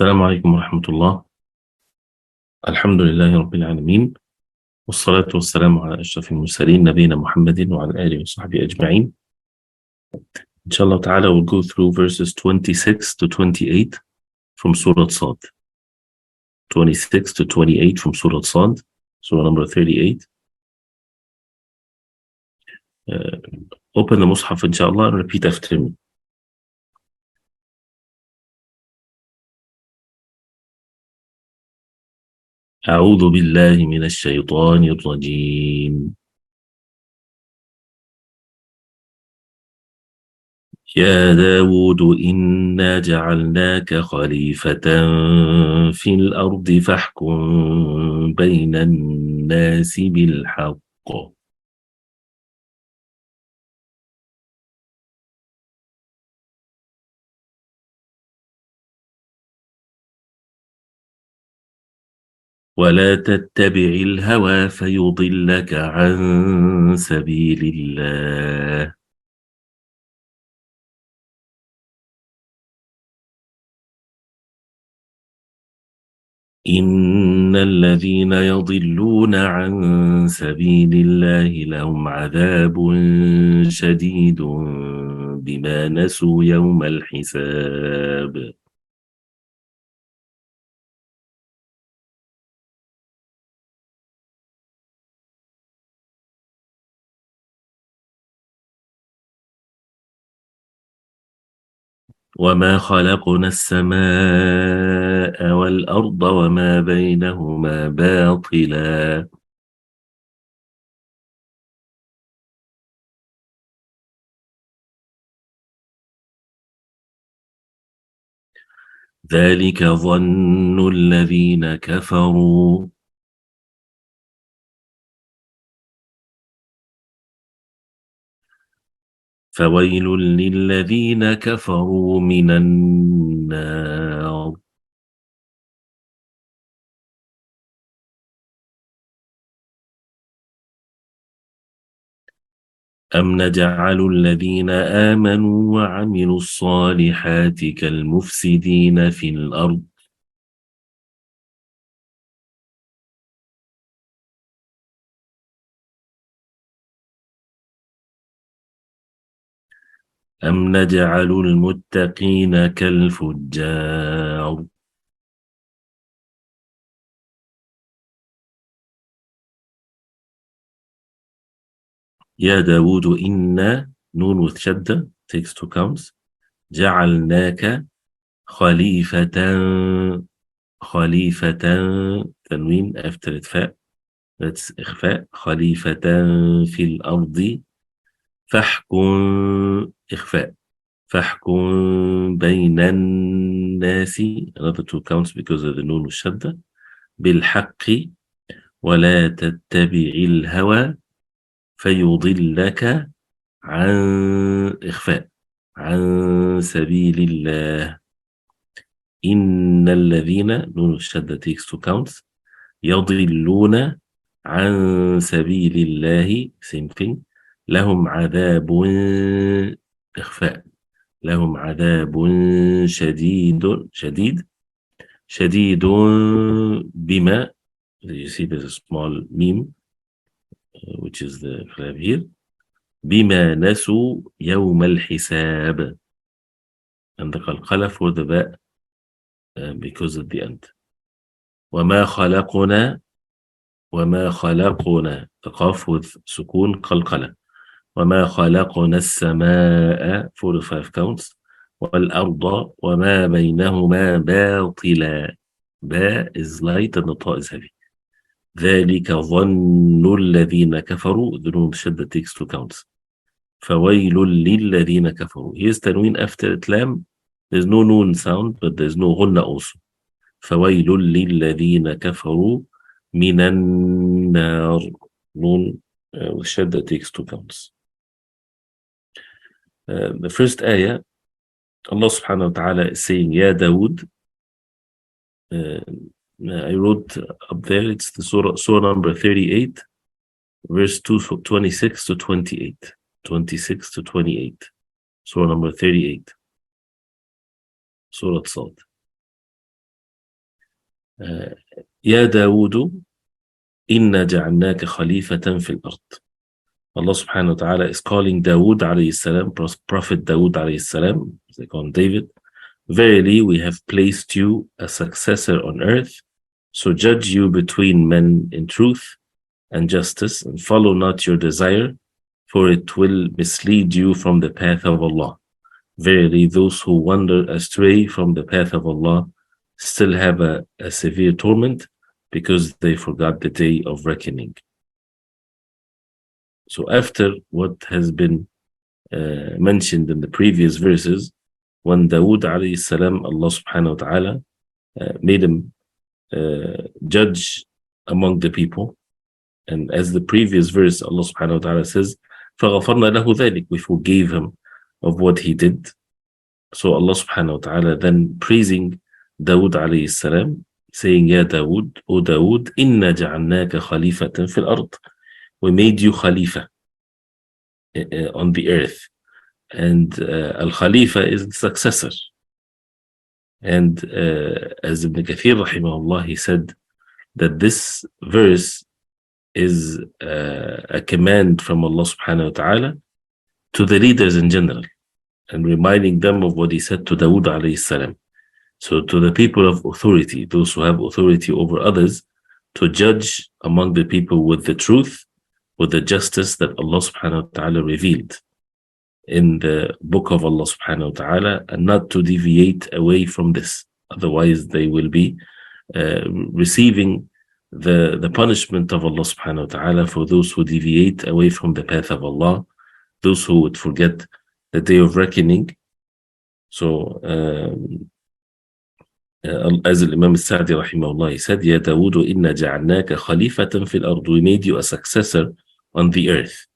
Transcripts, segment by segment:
السلام عليكم ورحمة الله. الحمد لله رب العالمين، والصلاة والسلام على أشرف المرسلين نبينا محمد وعلى آله وصحبه أجمعين. إن شاء الله تعالى we'll go through verses 26 to 28 from Surah Sad. 26 to 28 from Surah Sad, Surah number 38. Open the Mus'haf inshallah and repeat after me. أعوذ بالله من الشيطان الرجيم. يا داود إنا جعلناك خليفة في الأرض فاحكم بين الناس بالحق. ولا تتبع الهوى فيضلك عن سبيل الله. إن الذين يضلون عن سبيل الله لهم عذاب شديد بما نسوا يوم الحساب. وما خلقنا السماء والأرض وما بينهما باطلا. ذلك ظن الذين كفروا فويل للذين كفروا من النار. أم نجعل الذين آمنوا وعملوا الصالحات كالمفسدين في الأرض. أم نجعل المتقين كالفجار. يا داود إنا نون with شدة takes two counts جعلناك خليفة خليفة تنوين after إخفاء that's إخفاء خليفة في الأرض فاحكم إخفاء فاحكم بين الناس another two counts because of the نون والشدة بالحق ولا تتبع الهوى فيضلك عن إخفاء عن سبيل الله. إن الذين نون الشدة takes two counts يضلون عن سبيل الله same thing لهم عذاب إخفاء لهم عذاب شديد بما you see there's a small meme which is the clap here بما نسوا يوم الحساب and the قلقلة for the باء because at the end. وما خلقنا قاف with سكون قلقلة. وما خلقنا السماء 45 counts والأرض وما بينهما باطلا. باء is light and the طاء is heavy. ذلك ظن الذين كفروا the نون شدة takes two counts فويل للذين كفروا. Here's تنوين after إتلام. There's no noon sound but there's no غنة also. فويل للذين كفروا من النار نون والشدة takes two counts. The first ayah Allah subhanahu wa ta'ala is saying Ya Dawood. I wrote up there it's the surah number 38 verse 26 to 28 26 to 28 surah number 38 Surah Sad. يا داود إنا جعلناك خليفة في الأرض. Allah subhanahu wa ta'ala is calling Dawood alayhi salam, Prophet Dawood alayhi salam, they call him David. Verily, we have placed you a successor on earth, so judge you between men in truth and justice, and follow not your desire, for it will mislead you from the path of Allah. Verily, those who wander astray from the path of Allah still have a severe torment because they forgot the day of reckoning. So after what has been mentioned in the previous verses, when Dawood alayhi salam, Allah subhanahu wa ta'ala made him judge among the people. And as the previous verse, Allah subhanahu wa ta'ala says, فَغَفَرْنَا لَهُ ذَلِكَ, we forgave him of what he did. So Allah subhanahu wa ta'ala then praising Dawood alayhi salam, saying, Ya Dawood, O Dawood, إِنَّا جَعَلْنَاكَ خَلِيفَةً فِي الْأَرْضِ, we made you Khalifa on the earth. And Al-Khalifa is the successor. And as Ibn Kathir rahimahullah, he said that this verse is a command from Allah subhanahu wa ta'ala to the leaders in general, and reminding them of what he said to Dawood alayhi salam. So to the people of authority, those who have authority over others, to judge among the people with the truth, with the justice that Allah subhanahu wa ta'ala revealed in the book of Allah subhanahu wa ta'ala, and not to deviate away from this. Otherwise they will be receiving the punishment of Allah subhanahu wa ta'ala for those who deviate away from the path of Allah, those who would forget the day of reckoning. So as Imam al-Sa'di rahimahullah, he said, Ya Dawood, inna ja'alnaka khalifatan fil ard, we made you a successor on the earth.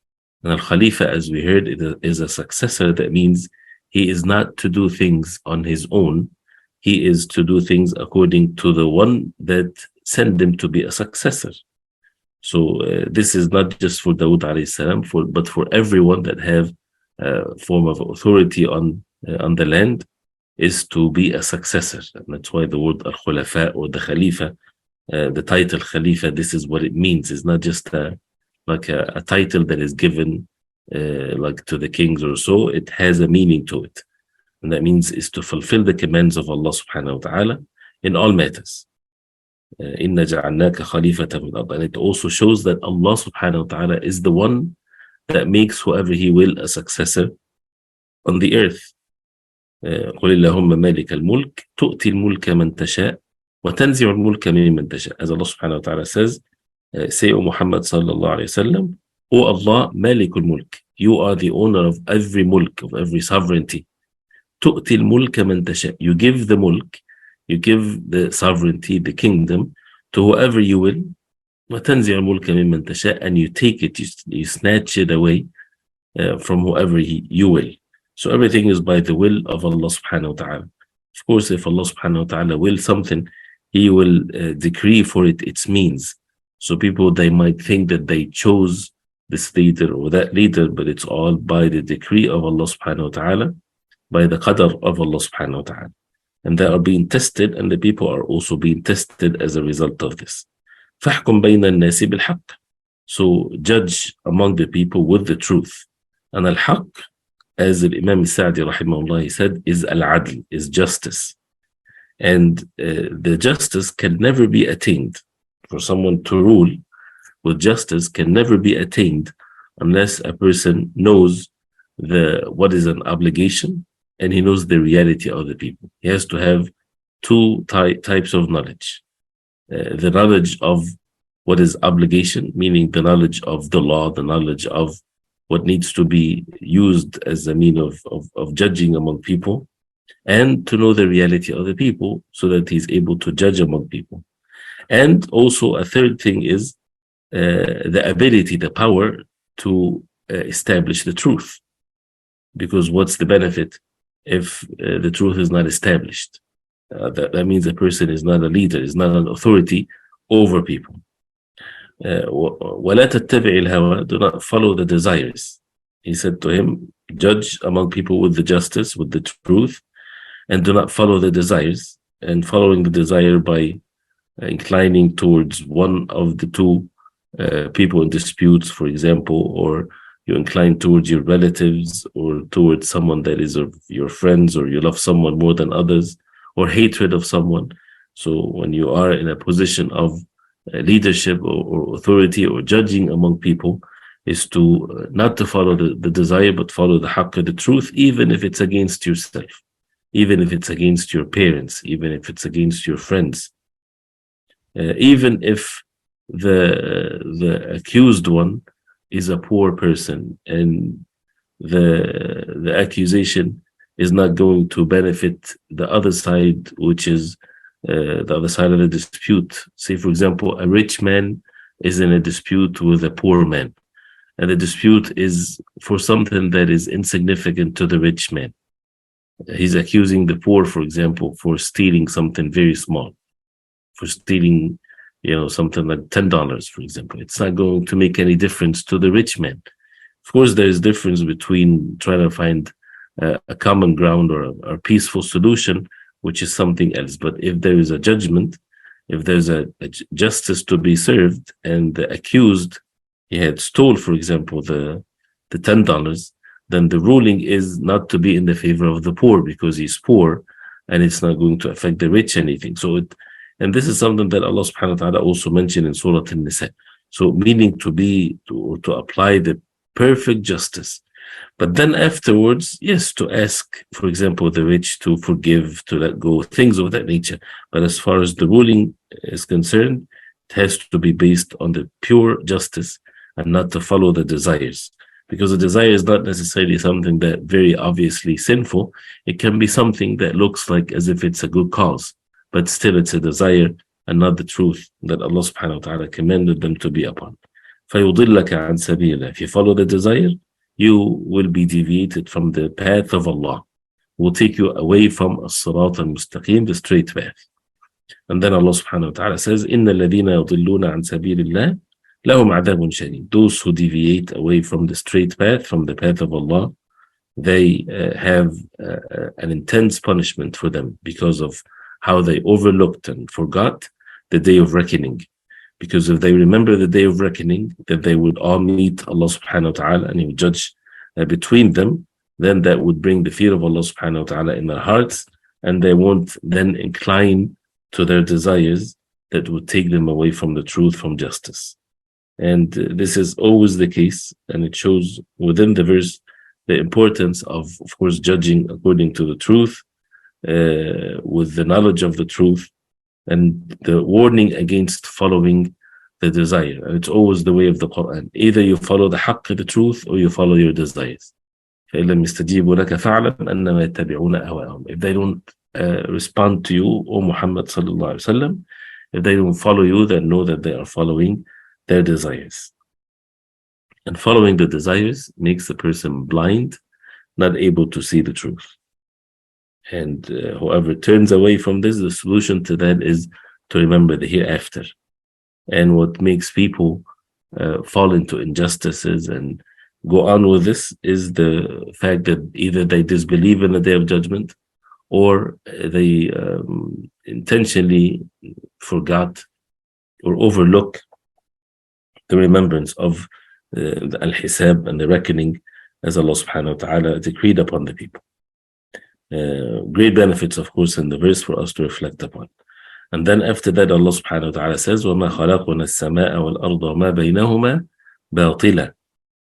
And al-Khalifa, as we heard, is a successor. That means he is not to do things on his own. He is to do things according to the one that sent him to be a successor. So this is not just for Dawood alayhi salam, but for everyone that have a form of authority on the land, is to be a successor. And that's why the word al-Khulafa or the Khalifa, the title Khalifa, this is what it means. It's not just like a title that is given like to the kings or so. It has a meaning to it. And that means is to fulfill the commands of Allah subhanahu wa ta'ala in all matters. Inna ja'alnaka khalifatan fil ard. And it also shows that Allah subhanahu wa ta'ala is the one that makes whoever he will a successor on the earth. قل اللهم مالك الملك تؤتي الملك من تشاء وتنزع الملك ممن تشاء. As Allah subhanahu wa ta'ala says, say, O Muhammad sallallahu alayhi wa sallam, O Allah, malikul mulk, you are the owner of every mulk, of every sovereignty. تؤتي الملك من تشاء, you give the mulk, you give the sovereignty, the kingdom, to whoever you will. وتنزع الملك ممن تشاء, and you take it, you snatch it away from whoever you will. So everything is by the will of Allah subhanahu wa ta'ala. Of course, if Allah subhanahu wa ta'ala will something, he will decree for it its means. So people, they might think that they chose this leader or that leader, but it's all by the decree of Allah subhanahu wa ta'ala, by the qadr of Allah subhanahu wa ta'ala. And they are being tested, and the people are also being tested as a result of this. فَحْكُمْ بَيْنَ النَّاسِ بِالْحَقِّ. So judge among the people with the truth. And al-haqq, as Imam al-Sa'di rahimahullah, he said, is al-adl, is justice. And the justice can never be attained. For someone to rule with justice can never be attained unless a person knows what is an obligation, and he knows the reality of the people. He has to have two types of knowledge. The knowledge of what is obligation, meaning the knowledge of the law, the knowledge of what needs to be used as a mean of judging among people, and to know the reality of the people so that he's able to judge among people. And also a third thing is the ability, the power to establish the truth. Because what's the benefit if the truth is not established? That means a person is not a leader, is not an authority over people. وَلَا تَتَّبِعِ الْهَوَى, do not follow the desires. He said to him, judge among people with the justice, with the truth, and do not follow the desires. And following the desire by inclining towards one of the two people in disputes, for example, or you incline towards your relatives or towards someone that is of your friends, or you love someone more than others, or hatred of someone. So when you are in a position of leadership or authority or judging among people, is to not to follow the desire, but follow the haqq, the truth, even if it's against yourself, even if it's against your parents, even if it's against your friends, even if the accused one is a poor person, and the accusation is not going to benefit the other side, which is the other side of the dispute. Say, for example, a rich man is in a dispute with a poor man, and the dispute is for something that is insignificant to the rich man. He's accusing the poor, for example, for stealing something very small, for stealing, something like $10, for example. It's not going to make any difference to the rich man. Of course, there is difference between trying to find a common ground or a peaceful solution, which is something else. But if there is a judgment, if there's a justice to be served, and the accused, he had stole, for example, the $10, then the ruling is not to be in the favor of the poor because he's poor, and it's not going to affect the rich anything. And this is something that Allah subhanahu wa ta'ala also mentioned in Surah An-Nisa. So meaning to apply the perfect justice. But then afterwards, yes, to ask, for example, the rich to forgive, to let go, things of that nature. But as far as the ruling is concerned, it has to be based on the pure justice and not to follow the desires. Because the desire is not necessarily something that very obviously sinful. It can be something that looks like as if it's a good cause, but still it's a desire and not the truth that Allah subhanahu wa ta'ala commanded them to be upon. فَيُضِلَّكَ عَنْ سَبِيلِ اللَّهِ. If you follow the desire, you will be deviated from the path of Allah. Will take you away from as-sirat al-mustaqim, the straight path. And then Allah subhanahu wa ta'ala says, إِنَّ الَّذِينَ يُضِلُّونَ عَنْ سَبِيلِ اللَّهِ لَهُمْ عَذَابٌ شَدِيدٌ. Those who deviate away from the straight path, from the path of Allah, they have an intense punishment for them because of how they overlooked and forgot the day of reckoning. Because if they remember the day of reckoning, that they would all meet Allah subhanahu wa ta'ala and He would judge between them, then that would bring the fear of Allah subhanahu wa ta'ala in their hearts, and they won't then incline to their desires that would take them away from the truth, from justice. And this is always the case, and it shows within the verse the importance of course, judging according to the truth, with the knowledge of the truth, and the warning against following the desire. And it's always the way of the Quran. Either you follow the haqq, the truth, or you follow your desires. فَإِن لَمْ يَسْتَجِيبُوا لَكَ فَاعْلَمْ أَنَّمَا يَتَّبِعُونَ أَهْوَاءَهُم. If they don't respond to you, O Muhammad sallallahu alaihi wasallam, if they don't follow you, then know that they are following their desires. And following the desires makes the person blind, not able to see the truth. And whoever turns away from this, the solution to that is to remember the hereafter. And what makes people fall into injustices and go on with this is the fact that either they disbelieve in the day of judgment, or they intentionally forgot or overlook the remembrance of the al-hisab and the reckoning as Allah subhanahu wa ta'ala decreed upon the people. Great benefits, of course, in the verse for us to reflect upon. And then after that, Allah subhanahu wa ta'ala says, وَمَا خَلَقْنَا السَّمَاءَ وَالْأَرْضَ وَمَا بَيْنَهُمَا بَاطِلًا,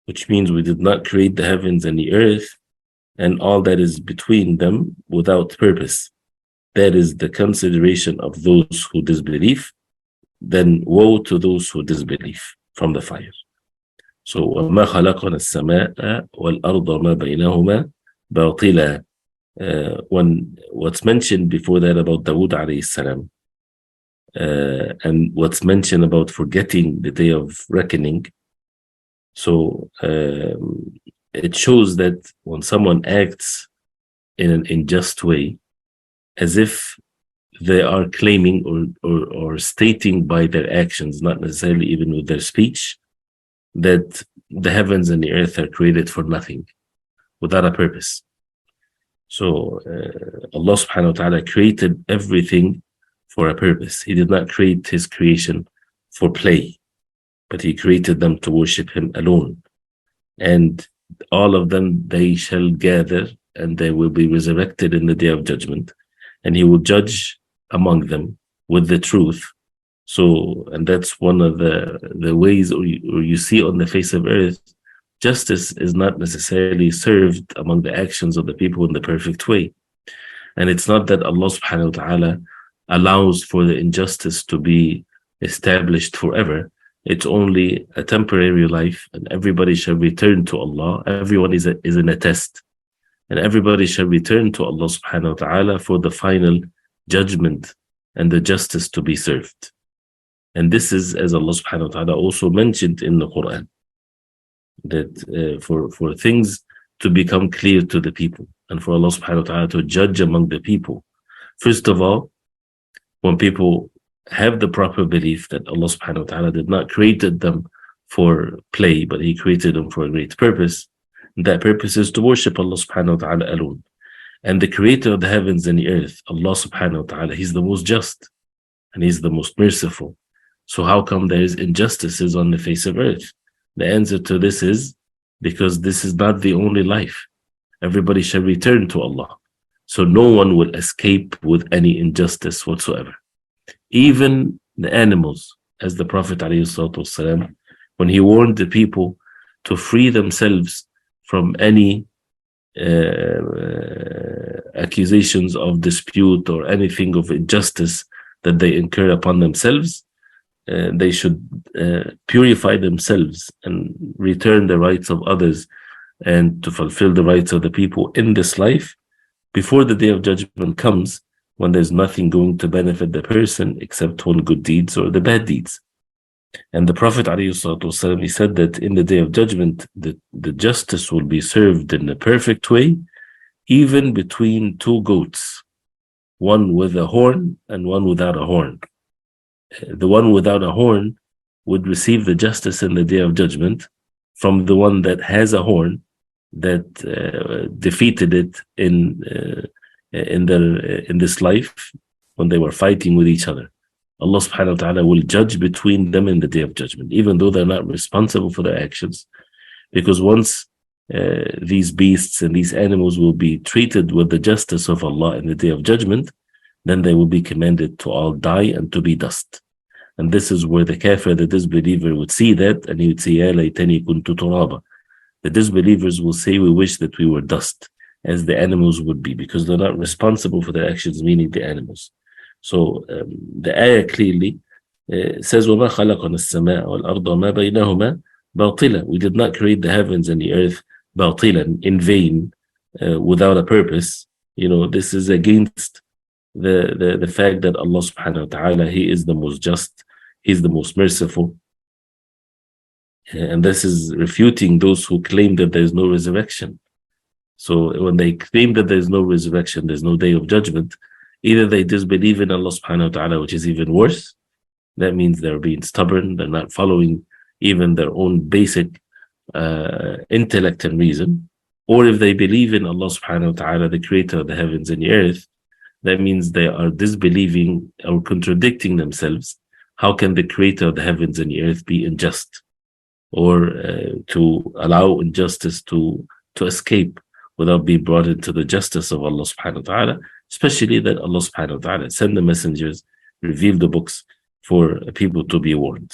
which means we did not create the heavens and the earth and all that is between them without purpose. That is the consideration of those who disbelieve. Then woe to those who disbelieve from the fire. So وَمَا خَلَقْنَا السَّمَاءَ وَالْأَرْضَ وَمَا بَيْنَهُمَا بَاطِلًا. When what's mentioned before that about Dawood alayhi salam, and what's mentioned about forgetting the day of reckoning, so it shows that when someone acts in an unjust way, as if they are claiming or stating by their actions, not necessarily even with their speech, that the heavens and the earth are created for nothing, without a purpose. So Allah subhanahu wa ta'ala created everything for a purpose. He did not create his creation for play, but he created them to worship him alone. And all of them, they shall gather and they will be resurrected in the day of judgment. And he will judge among them with the truth. So, and that's one of the ways or you see on the face of earth, justice is not necessarily served among the actions of the people in the perfect way. And it's not that Allah subhanahu wa ta'ala allows for the injustice to be established forever. It's only a temporary life, and everybody shall return to Allah. Everyone is in a test, and everybody shall return to Allah subhanahu wa ta'ala for the final judgment and the justice to be served. And this is, as Allah subhanahu wa ta'ala also mentioned in the Quran, that for things to become clear to the people and for Allah subhanahu wa ta'ala to judge among the people. First of all, when people have the proper belief that Allah subhanahu wa ta'ala did not create them for play, but He created them for a great purpose, that purpose is to worship Allah subhanahu wa ta'ala alone. And the creator of the heavens and the earth, Allah subhanahu wa ta'ala, He's the most just and He's the most merciful. So how come there is injustices on the face of earth? The answer to this is because this is not the only life. Everybody shall return to Allah. So no one will escape with any injustice whatsoever. Even the animals, as the Prophet ﷺ, when he warned the people to free themselves from any accusations of dispute or anything of injustice that they incur upon themselves, they should purify themselves and return the rights of others and to fulfill the rights of the people in this life before the day of judgment comes, when there's nothing going to benefit the person except on good deeds or the bad deeds. And the Prophet ﷺ, he said that in the day of judgment, the justice will be served in a perfect way, even between two goats, one with a horn and one without a horn. The one without a horn would receive the justice in the day of judgment from the one that has a horn that defeated it in this life when they were fighting with each other. Allah subhanahu wa ta'ala will judge between them in the day of judgment, even though they're not responsible for their actions. Because once these beasts and these animals will be treated with the justice of Allah in the day of judgment, then they will be commanded to all die and to be dust. And this is where the kafir, the disbeliever, would see that, and he would say, Ya laytani kuntu turaba. The disbelievers will say, we wish that we were dust, as the animals would be, because they're not responsible for their actions, meaning the animals. So the ayah clearly says, وَمَا خَلَقَنَا السَّمَاءَ وَالْأَرْضَ وَمَا بَيْنَهُمَا بَاطِلًا. We did not create the heavens and the earth باطِلًا, in vain, without a purpose. You know, this is against the fact that Allah subhanahu wa ta'ala, He is the most just, He's the most merciful. And this is refuting those who claim that there is no resurrection. So when they claim that there is no resurrection, there's no day of judgment, either they disbelieve in Allah subhanahu wa ta'ala, which is even worse. That means they're being stubborn, they're not following even their own basic intellect and reason. Or if they believe in Allah subhanahu wa ta'ala, the creator of the heavens and the earth, that means they are disbelieving or contradicting themselves. How can the creator of the heavens and the earth be unjust, or to allow injustice to escape without being brought into the justice of Allah subhanahu wa ta'ala, especially that Allah subhanahu wa ta'ala send the messengers, reveal the books for people to be warned.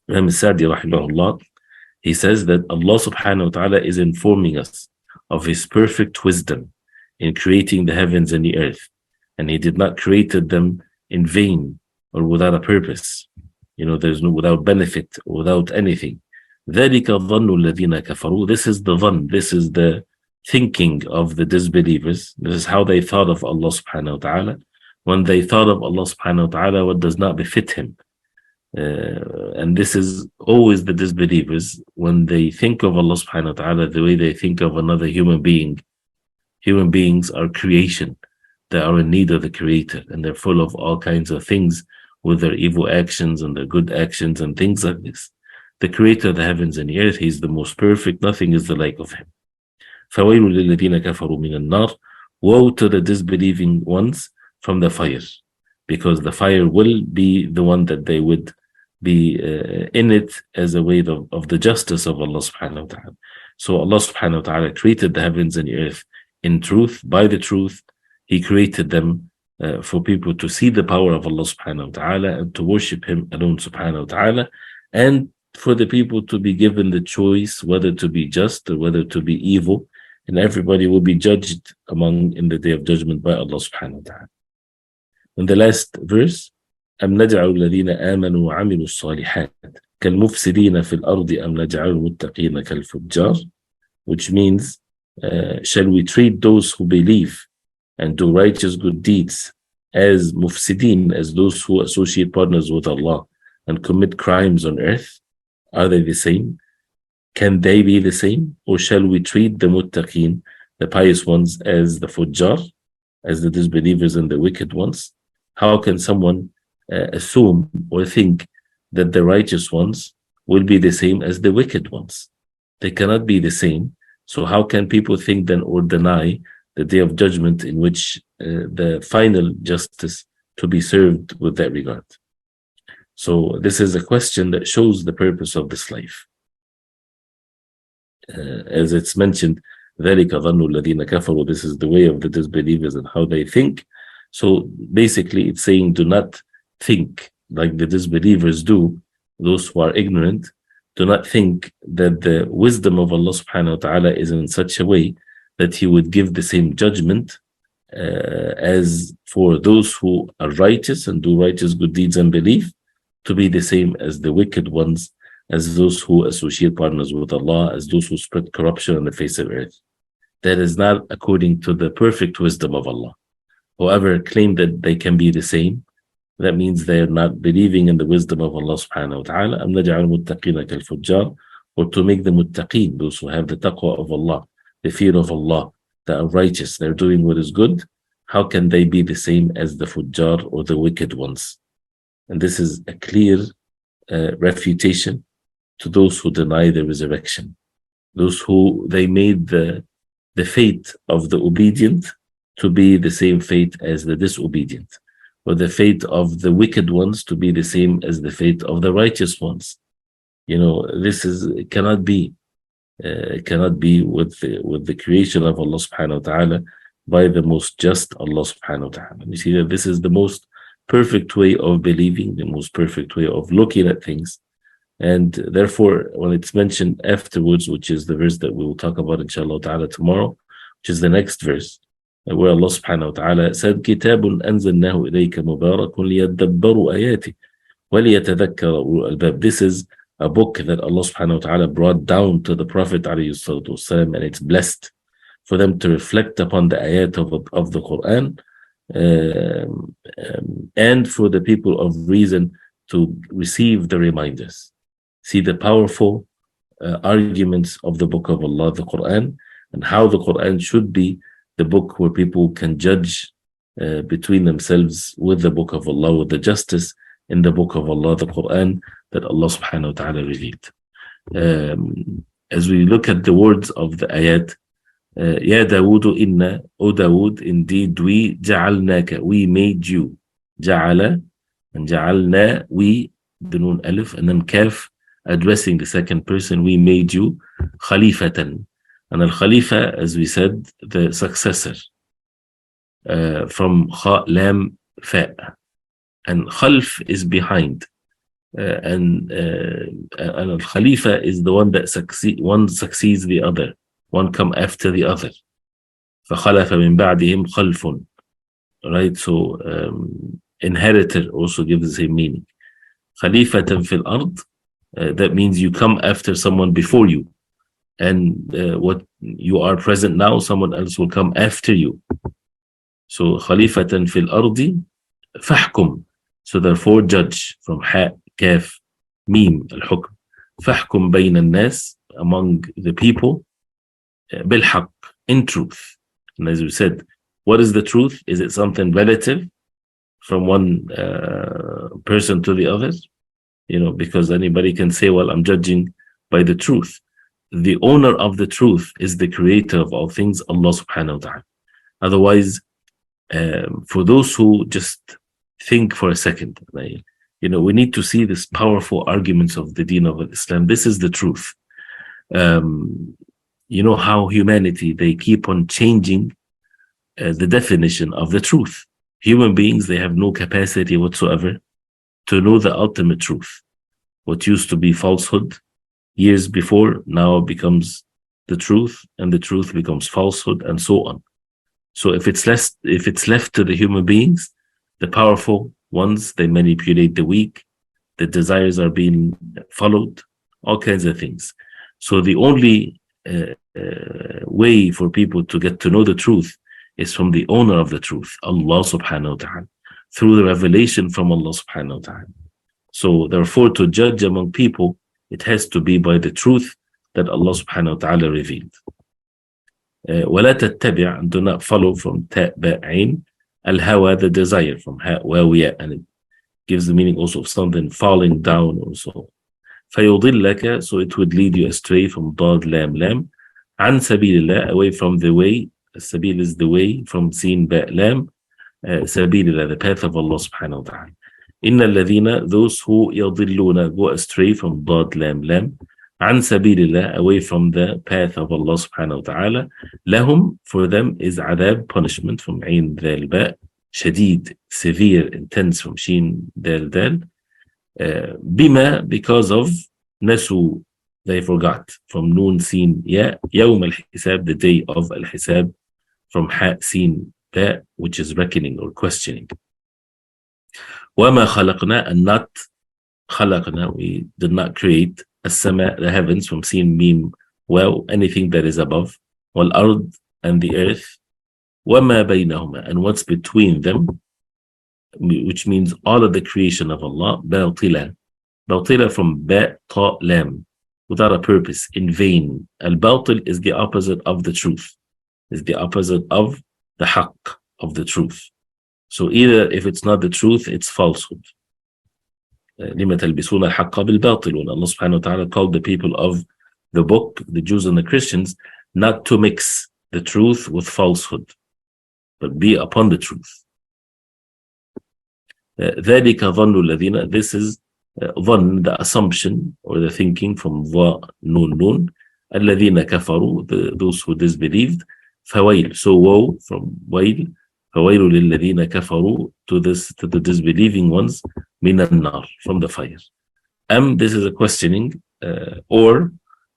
Imam Sa'di rahimahullah, he says that Allah subhanahu wa ta'ala is informing us of His perfect wisdom in creating the heavens and the earth, and He did not create them in vain or without a purpose. You know, there's no without benefit or without anything. ذَلِكَ ظَنُّ الَّذِينَ كَفَرُوا. This is the dhann, this is the thinking of the disbelievers. This is how they thought of Allah subhanahu wa ta'ala. When they thought of Allah subhanahu wa ta'ala, what does not befit Him. And this is always the disbelievers, when they think of Allah subhanahu wa ta'ala the way they think of another human being. Human beings are creation. They are in need of the Creator, and they're full of all kinds of things with their evil actions and their good actions and things like this. The Creator of the heavens and the earth, He's the most perfect. Nothing is the like of Him. فَوَيْلٌ لِلَّذِينَ كَفَرُوا مِنَ النَّارِ. Woe to the disbelieving ones from the fire. because the fire will be the one that they would be in it as a way of the justice of Allah subhanahu wa ta'ala. So Allah subhanahu wa ta'ala created the heavens and the earth in truth, by the truth. He created them for people to see the power of Allah subhanahu wa ta'ala and to worship Him alone subhanahu wa ta'ala, and for the people to be given the choice whether to be just or whether to be evil, and everybody will be judged in the day of judgment by Allah subhanahu wa ta'ala. In the last verse, أَمْ نَجْعَلُ الَّذِينَ آمَنُوا وَعَمِلُوا الصَّالِحَاتِ كَالْمُفْسِدِينَ فِي الْأَرْضِ أَمْ نَجْعَلُ الْمُتَّقِينَ كَالْفُجَّارِ, which means, shall we treat those who believe and do righteous good deeds as mufsideen, as those who associate partners with Allah and commit crimes on earth? Are they the same? Can they be the same? Or shall we treat the muttaqeen, the pious ones, as the fujjar, as the disbelievers and the wicked ones? How can someone assume or think that the righteous ones will be the same as the wicked ones? They cannot be the same. So how can people think then or deny the day of judgment in which the final justice to be served with that regard? So this is a question that shows the purpose of this life. As it's mentioned, ذَلِكَ ظَنُّ الَّذِينَ كَفَرُوا, this is the way of the disbelievers and how they think. So basically it's saying, do not think like the disbelievers do, those who are ignorant. Do not think that the wisdom of Allah subhanahu wa ta'ala is in such a way that He would give the same judgment as for those who are righteous and do righteous good deeds and believe, to be the same as the wicked ones, as those who associate partners with Allah, as those who spread corruption on the face of earth. That is not according to the perfect wisdom of Allah. Whoever claim that they can be the same, that means they are not believing in the wisdom of Allah subhanahu wa ta'ala. أَمْ نَجْعَلُ الْمُتَّقِينَ كَالْفُجَّارِ, or to make the muttaqeen, those who have the taqwa of Allah, the fear of Allah, that are righteous, they're doing what is good. How can they be the same as the fujjar or the wicked ones? And this is a clear refutation to those who deny the resurrection, those who they made the fate of the obedient to be the same fate as the disobedient, or the fate of the wicked ones to be the same as the fate of the righteous ones. You know, it cannot be with the creation of Allah subhanahu wa ta'ala by the most just Allah subhanahu wa ta'ala. You see that this is the most perfect way of believing, the most perfect way of looking at things. And therefore, when it's mentioned afterwards, which is the verse that we will talk about inshallah ta'ala tomorrow, which is the next verse, where Allah subhanahu wa ta'ala said, كِتَابٌ أَنزَلْنَاهُ إِلَيْكَ مُبَارَكٌ لِيَدَّبَّرُوا آيَاتِهِ وَلِيَتَذَكَّرَ أُولُو الْأَلْبَابِ. This is a book that Allah subhanahu wa ta'ala brought down to the Prophet alayhi salatu wasalam, and it's blessed for them to reflect upon the ayat of the Quran, and for the people of reason to receive the reminders. See the powerful arguments of the book of Allah, the Quran, and how the Quran should be the book where people can judge between themselves with the book of Allah, with the justice in the book of Allah, the Quran, that Allah subhanahu wa ta'ala revealed. As we look at the words of the ayat, Ya Dawood inna, O Dawood, indeed we, ja'alnaka, we made you. Ja'ala and ja'alna, we, the nun alif, and then kaf, addressing the second person, we made you khalifatan. And al-khalifa, as we said, the successor, from kha, lam, fa. And khalf is behind. And al-khalifa is the one that one succeeds the other. One come after the other. فَخَلَفَ مِنْ بَعْدِهِمْ خَلْفٌ. Right, so inheritor also gives the same meaning. Khalifatan fil ard, that means you come after someone before you. And what you are present now, someone else will come after you. So khalifatan fil ardi fahkum. So therefore judge, from ha, kaf, mim, al-hukm. Fahkum bayna al-nas, among the people, bil-haq, in truth. And as we said, what is the truth? Is it something relative from one person to the other? You know, because anybody can say, well, I'm judging by the truth. The owner of the truth is the creator of all things, Allah subhanahu wa ta'ala. Otherwise, for those who just think for a second. Like, we need to see these powerful arguments of the Deen of Islam. This is the truth. You know how humanity, they keep on changing the definition of the truth. Human beings, they have no capacity whatsoever to know the ultimate truth. What used to be falsehood years before now becomes the truth, and the truth becomes falsehood, and so on. So if it's left to the human beings, the powerful ones, they manipulate the weak, the desires are being followed, all kinds of things. So the only way for people to get to know the truth is from the owner of the truth, Allah subhanahu wa ta'ala, through the revelation from Allah subhanahu wa ta'ala. So therefore, to judge among people, it has to be by the truth that Allah subhanahu wa ta'ala revealed. وَلَا تَتَّبِعْ, and do not follow from ta' ba' ain, al-hawa, the desire, from ha' wa ya, and it gives the meaning also of something falling down or so. فَيُضِلَّكَ, so it would lead you astray from dad lam lam, عن سبيل الله, away from the way. Sabil is the way, from sin ba' lam, سبيل الله, the path of Allah subhanahu wa ta'ala. إِنَّ الَّذِينَ, those who يَضِلُّونَ, go astray from dad lam lam, عن سبيل الله, away from the path of Allah subhanahu wa ta'ala. لهم, for them is adab, punishment, from عين ذال باء, شديد, severe, intense, from shin dal dal. Bima, because of nasu, they forgot, from noon sin ya, يوم الحساب, the day of al-hisab, from ha sin ba, which is reckoning or questioning. وما خلقنا, and not خلقنا, we did not create السماء, the heavens, from sin mim well, anything that is above, والأرض, and the earth, وما بينهما, and what's between them, which means all of the creation of Allah, باطلا, باطلا from ba, ta, lam, without a purpose, in vain. Al-batil is the opposite of the truth, is the opposite of the haqq, of the truth. So either if it's not the truth, it's falsehood. لِمَ تَلْبِسُونَ الْحَقَّ بِالْبَاطِلِ, when Allah subhanahu wa ta'ala called the people of the book, the Jews and the Christians, not to mix the truth with falsehood, but be upon the truth. ذَلِكَ ظَنُّ الَّذِينَ, this is ظن, the assumption or the thinking, from ظا nun nun, الَّذِينَ كَفَرُوا, those who disbelieved. فَوَيْل, so woe, from وَيْل, فَوَيْلُ لِلَّذِينَ كَفَرُوا, to the disbelieving ones, مِنَ النَّارِ, from the fire. This is a questioning, or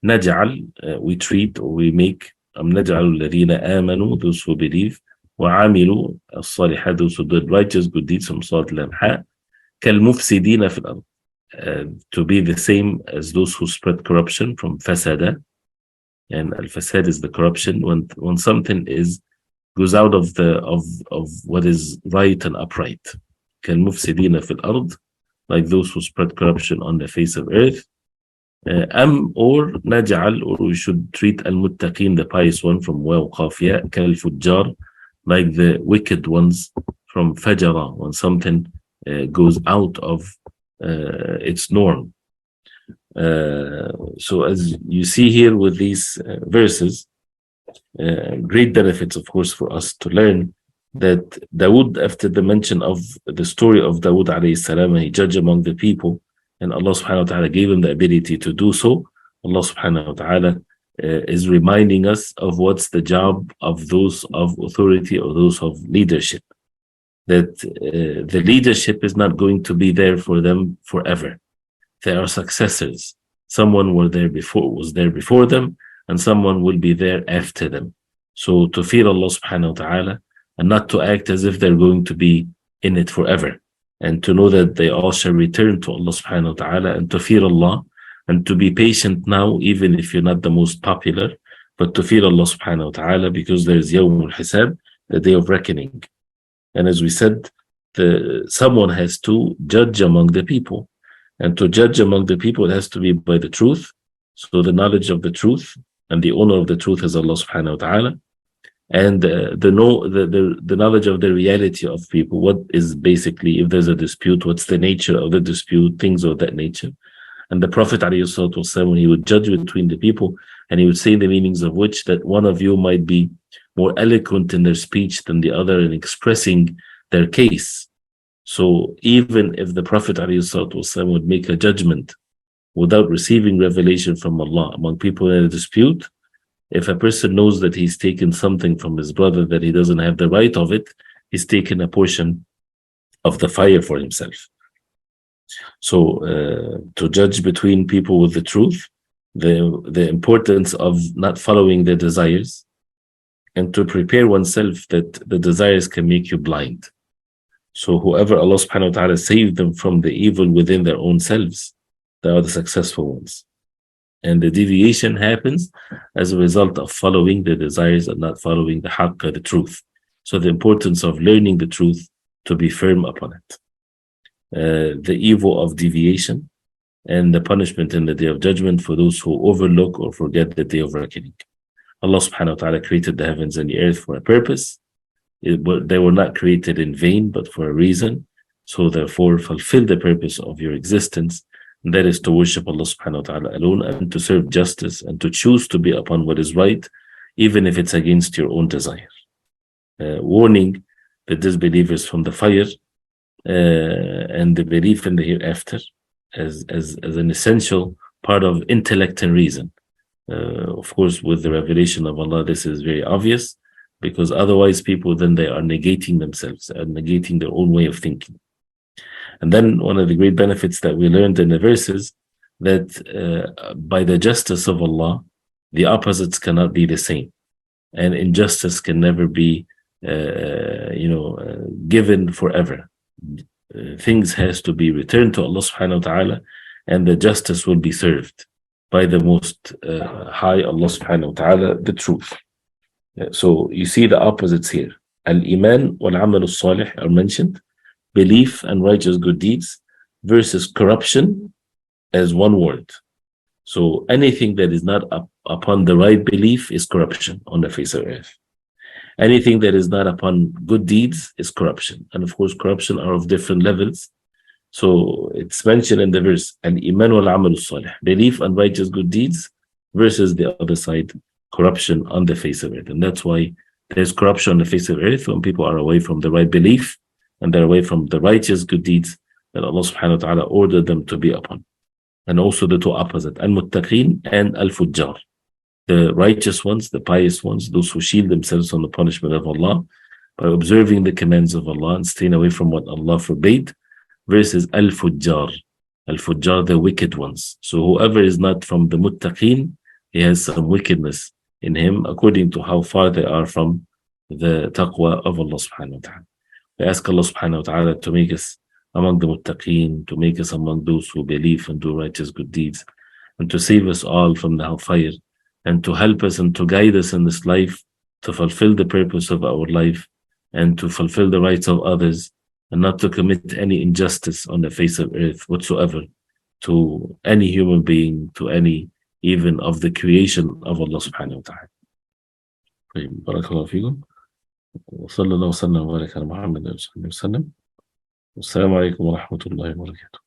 نَجْعَل, we treat or we make, نَجْعَلُ الَّذِينَ آمَنُوا, those who believe, وَعَمِلُوا الصَّالِحَاتِ, those who did righteous good deeds, from صاد لام حاء, كَالْمُفْسِدِينَ فِي الْأَرْضِ, to be the same as those who spread corruption, from fasada, and al-fasad is the corruption, when something goes out of what is right and upright. كَالْمُفْسِدِينَ فِي الْأَرْضِ, like those who spread corruption on the face of earth. Or نَجْعَل, or we should treat al-muttaqin, the pious one, from waw qaf ya, كَالْفُجَّار, like the wicked ones, from fajara, when something goes out of its norm. So as you see here with these verses, great benefits, of course, for us to learn that Dawood, after the mention of the story of Dawood alayhi salam, he judged among the people, and Allah subhanahu wa ta'ala gave him the ability to do so. Allah subhanahu wa ta'ala is reminding us of what's the job of those of authority or those of leadership, that the leadership is not going to be there for them forever. There are successors. Someone was there before them, and someone will be there after them. So to fear Allah subhanahu wa ta'ala, and not to act as if they're going to be in it forever, and to know that they all shall return to Allah subhanahu wa ta'ala, and to fear Allah, and to be patient now, even if you're not the most popular, but to fear Allah subhanahu wa ta'ala, because there's Yawm al-Hisab, the day of reckoning. And as we said, someone has to judge among the people. And to judge among the people, it has to be by the truth. So the knowledge of the truth, and the owner of the truth is Allah subhanahu wa ta'ala. And the knowledge of the reality of people. What is basically, if there's a dispute, what's the nature of the dispute, things of that nature. And the Prophet ﷺ, when he would judge between the people, and he would say the meanings of which, that one of you might be more eloquent in their speech than the other in expressing their case. So even if the Prophet ﷺ would make a judgment without receiving revelation from Allah among people in a dispute, if a person knows that he's taken something from his brother that he doesn't have the right of it, he's taken a portion of the fire for himself. So to judge between people with the truth, the importance of not following their desires, and to prepare oneself that the desires can make you blind. So whoever Allah subhanahu wa ta'ala saved them from the evil within their own selves, they are the successful ones. And the deviation happens as a result of following the desires and not following the haqq, the truth. So the importance of learning the truth, to be firm upon it. The evil of deviation and the punishment in the Day of Judgment for those who overlook or forget the Day of Reckoning. Allah subhanahu wa ta'ala created the heavens and the earth for a purpose. They were not created in vain, but for a reason. So therefore, fulfill the purpose of your existence. And that is to worship Allah subhanahu wa ta'ala alone and to serve justice and to choose to be upon what is right, even if it's against your own desire. Warning the disbelievers from the fire and the belief in the hereafter as an essential part of intellect and reason. Of course, with the revelation of Allah, this is very obvious, because otherwise people then they are negating themselves and negating their own way of thinking. And then one of the great benefits that we learned in the verses, that by the justice of Allah, the opposites cannot be the same, and injustice can never be given forever. Things has to be returned to Allah subhanahu wa ta'ala, and the justice will be served by the most high Allah subhanahu wa ta'ala, the truth. So you see the opposites here. Al-Iman wal-Amal al-Salih are mentioned, belief and righteous good deeds, versus corruption as one word. So anything that is not upon the right belief is corruption on the face of earth. Anything that is not upon good deeds is corruption. And of course, corruption are of different levels. So it's mentioned in the verse, Al-Iman wal-Amal al-Salih, belief and righteous good deeds, versus the other side, corruption on the face of earth. And that's why there's corruption on the face of earth when people are away from the right belief and they're away from the righteous good deeds that Allah subhanahu wa ta'ala ordered them to be upon. And also the two opposite, Al-Muttaqeen and Al-Fujjar. The righteous ones, the pious ones, those who shield themselves from the punishment of Allah by observing the commands of Allah and staying away from what Allah forbade, versus Al-Fujjar. Al-Fujjar, the wicked ones. So whoever is not from the Muttaqeen, he has some wickedness in him, according to how far they are from the taqwa of Allah subhanahu wa ta'ala. We ask Allah subhanahu wa ta'ala to make us among the Muttaqeen, to make us among those who believe and do righteous good deeds, and to save us all from the hellfire, and to help us and to guide us in this life to fulfill the purpose of our life and to fulfill the rights of others, and not to commit any injustice on the face of earth whatsoever to any human being, to any even of the creation of Allah subhanahu wa ta'ala. بارك الله فيكم وصلى الله وسلم وبارك على محمد وصحبه وسلم. والسلام عليكم ورحمة الله وبركاته.